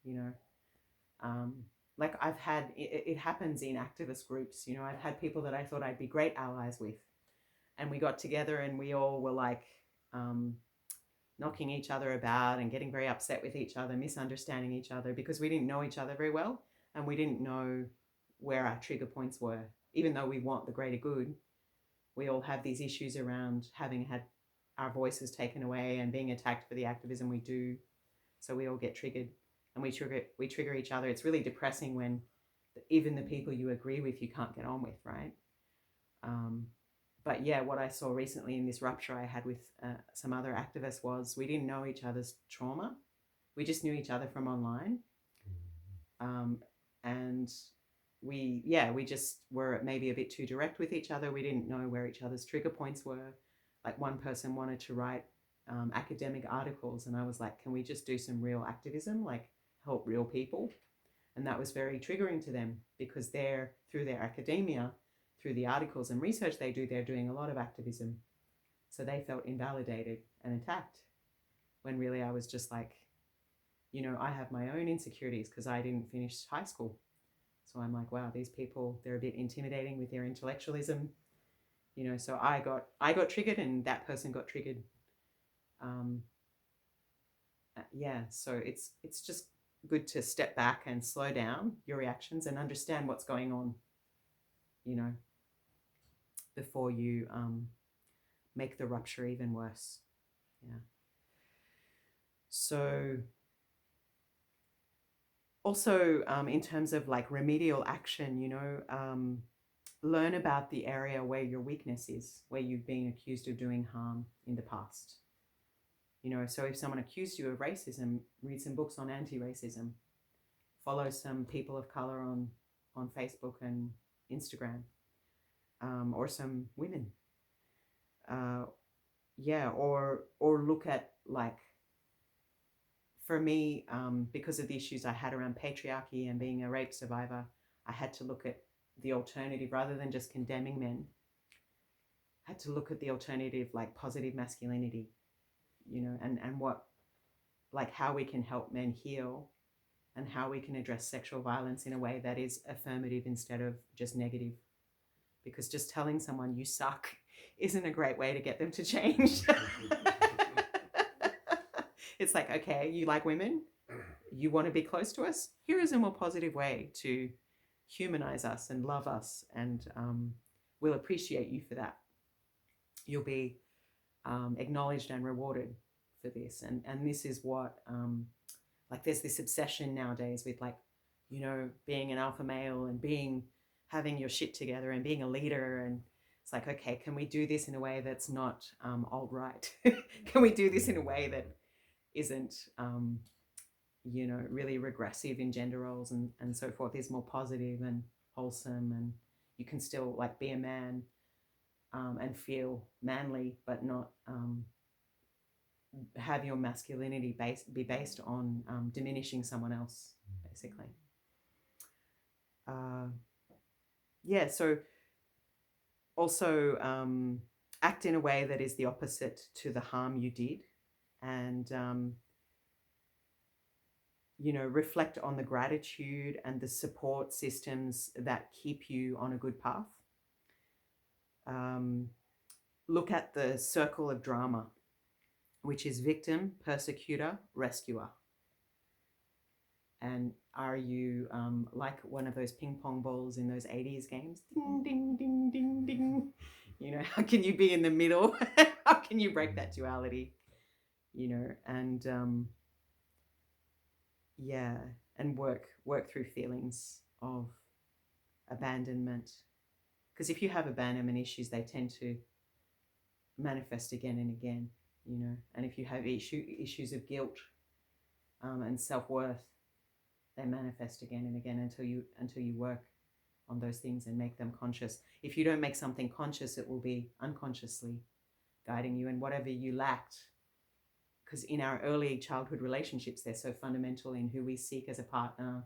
you know. Like I've had, it happens in activist groups, you know, I've had people that I thought I'd be great allies with, and we got together and we all were like um, knocking each other about and getting very upset with each other, misunderstanding each other because we didn't know each other very well and we didn't know where our trigger points were. Even though we want the greater good, we all have these issues around having had our voices taken away and being attacked for the activism we do. So we all get triggered and we trigger each other. It's really depressing when even the people you agree with you can't get on with, right? Um, but yeah, what I saw recently in this rupture I had with some other activists was we didn't know each other's trauma. We just knew each other from online. And we just were maybe a bit too direct with each other. We didn't know where each other's trigger points were. Like one person wanted to write academic articles, and I was like, can we just do some real activism, like help real people? And that was very triggering to them because they're, through their academia, through the articles and research they do, they're doing a lot of activism. So they felt invalidated and attacked when really I was just like, you know, I have my own insecurities because I didn't finish high school. So I'm like, wow, these people, they're a bit intimidating with their intellectualism, you know. So I got triggered, and that person got triggered. Um, yeah, so it's just good to step back and slow down your reactions and understand what's going on, you know, before you make the rupture even worse. Yeah. So also in terms of like remedial action, you know, learn about the area where your weakness is, where you've been accused of doing harm in the past. You know, so if someone accused you of racism, read some books on anti-racism, follow some people of color on Facebook and Instagram, or some women. Uh, yeah, or look at, like, for me, because of the issues I had around patriarchy and being a rape survivor, I had to look at the alternative rather than just condemning men. I had to look at the alternative, like positive masculinity, you know, and what, like how we can help men heal and how we can address sexual violence in a way that is affirmative instead of just negative. Because just telling someone you suck isn't a great way to get them to change. It's like, okay, you like women, you want to be close to us, here is a more positive way to humanize us and love us, and we'll appreciate you for that. You'll be acknowledged and rewarded for this. And this is what, like, there's this obsession nowadays with, like, you know, being an alpha male and having your shit together and being a leader. And it's like, okay, can we do this in a way that's not alt right? Can we do this in a way that isn't, you know, really regressive in gender roles and so forth, is more positive and wholesome, and you can still, like, be a man and feel manly, but not have your masculinity be based on diminishing someone else, basically. Uh, yeah, so also act in a way that is the opposite to the harm you did, and you know, reflect on the gratitude and the support systems that keep you on a good path. Look at the circle of drama, which is victim, persecutor, rescuer. And are you like one of those ping pong balls in those 80s games? Ding, ding, ding, ding, ding. You know, how can you be in the middle? How can you break that duality? You know, and yeah, and work through feelings of abandonment. Because if you have abandonment issues, they tend to manifest again and again, you know. And if you have issues of guilt and self-worth, they manifest again and again until you work on those things and make them conscious. If you don't make something conscious, it will be unconsciously guiding you, and whatever you lacked, because in our early childhood relationships, they're so fundamental in who we seek as a partner,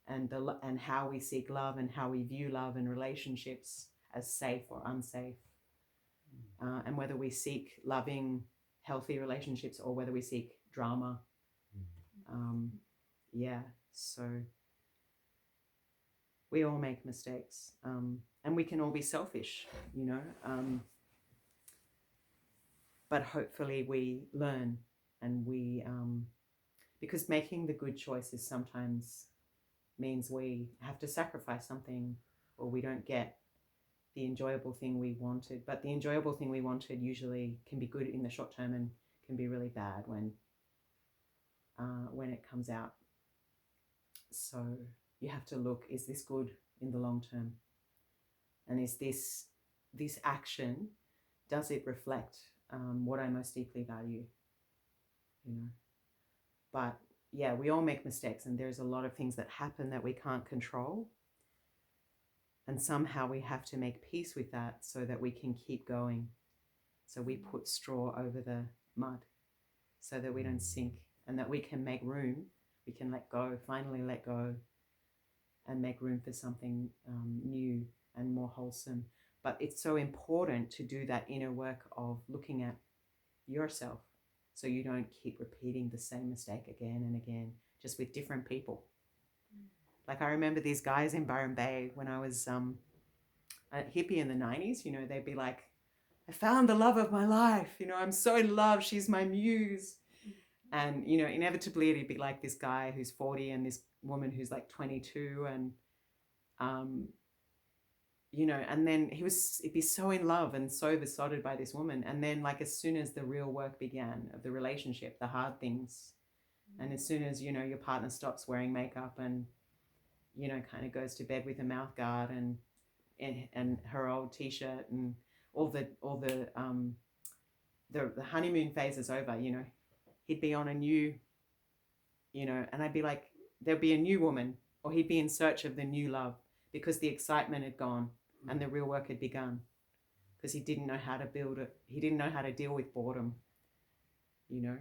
and how we seek love and how we view love and relationships as safe or unsafe, and whether we seek loving, healthy relationships or whether we seek drama. yeah, so we all make mistakes, and we can all be selfish, you know, but hopefully we learn, and we because making the good choices sometimes means we have to sacrifice something, or we don't get the enjoyable thing we wanted. But the enjoyable thing we wanted usually can be good in the short term and can be really bad when it comes out. So you have to look, is this good in the long term? And is this action, does it reflect what I most deeply value? You know, but yeah, we all make mistakes, and there's a lot of things that happen that we can't control. And somehow we have to make peace with that so that we can keep going. So we put straw over the mud so that we don't sink, and that we can make room. We can let go, finally let go, and make room for something new and more wholesome. But it's so important to do that inner work of looking at yourself so you don't keep repeating the same mistake again and again, just with different people. Like I remember these guys in Byron Bay when I was a hippie in the 90s, you know, they'd be like, I found the love of my life, you know, I'm so in love, she's my muse. And, you know, inevitably it'd be like this guy who's 40 and this woman who's like 22. And, you know, and then he'd be so in love and so besotted by this woman. And then like as soon as the real work began of the relationship, the hard things, and as soon as, you know, your partner stops wearing makeup and, you know, kind of goes to bed with a mouth guard and her old t-shirt, and all the honeymoon phase is over, you know, he'd be on a new, you know, and I'd be like, there'd be a new woman, or he'd be in search of the new love because the excitement had gone and the real work had begun, because he didn't know how to build it. He didn't know how to deal with boredom, you know,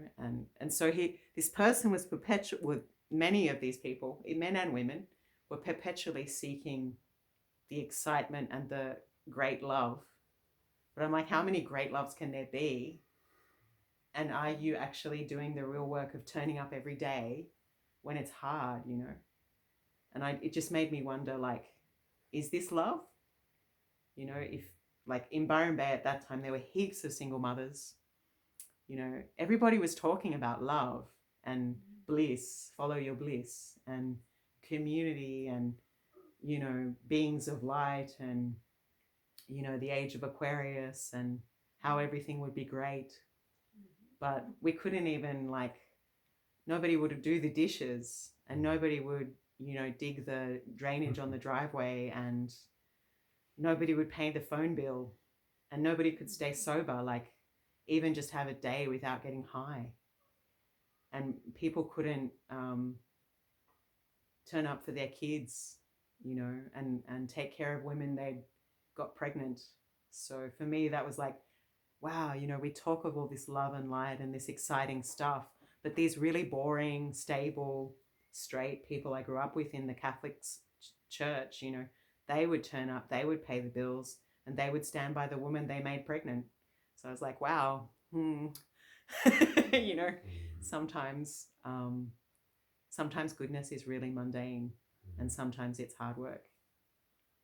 and so this person was perpetual with many of these people, men and women, were perpetually seeking the excitement and the great love. But I'm like, how many great loves can there be? And are you actually doing the real work of turning up every day when it's hard, you know? And it just made me wonder, like, is this love? You know, if like in Byron Bay at that time, there were heaps of single mothers. You know, everybody was talking about love and bliss, follow your bliss, and community, and, you know, beings of light, and, you know, the age of Aquarius, and how everything would be great. But we couldn't even, like, nobody would do the dishes, and nobody would, you know, dig the drainage on the driveway, and nobody would pay the phone bill, and nobody could stay sober, like even just have a day without getting high. And people couldn't turn up for their kids, you know, and take care of women they'd got pregnant. So for me, that was like, wow, you know, we talk of all this love and light and this exciting stuff, but these really boring, stable, straight people I grew up with in the Catholic church, you know, they would turn up, they would pay the bills, and they would stand by the woman they made pregnant. So I was like, wow, you know, sometimes sometimes goodness is really mundane, and sometimes it's hard work.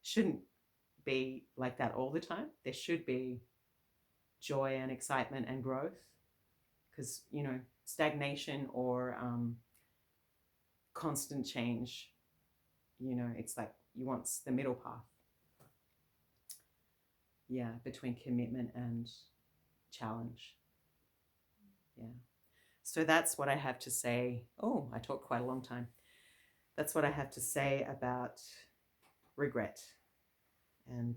Shouldn't be like that all the time. There should be joy and excitement and growth, because, you know, stagnation or constant change, you know, it's like you want the middle path, yeah, between commitment and challenge. Yeah, so that's what I have to say. Oh, I talked quite a long time. That's what I have to say about regret. And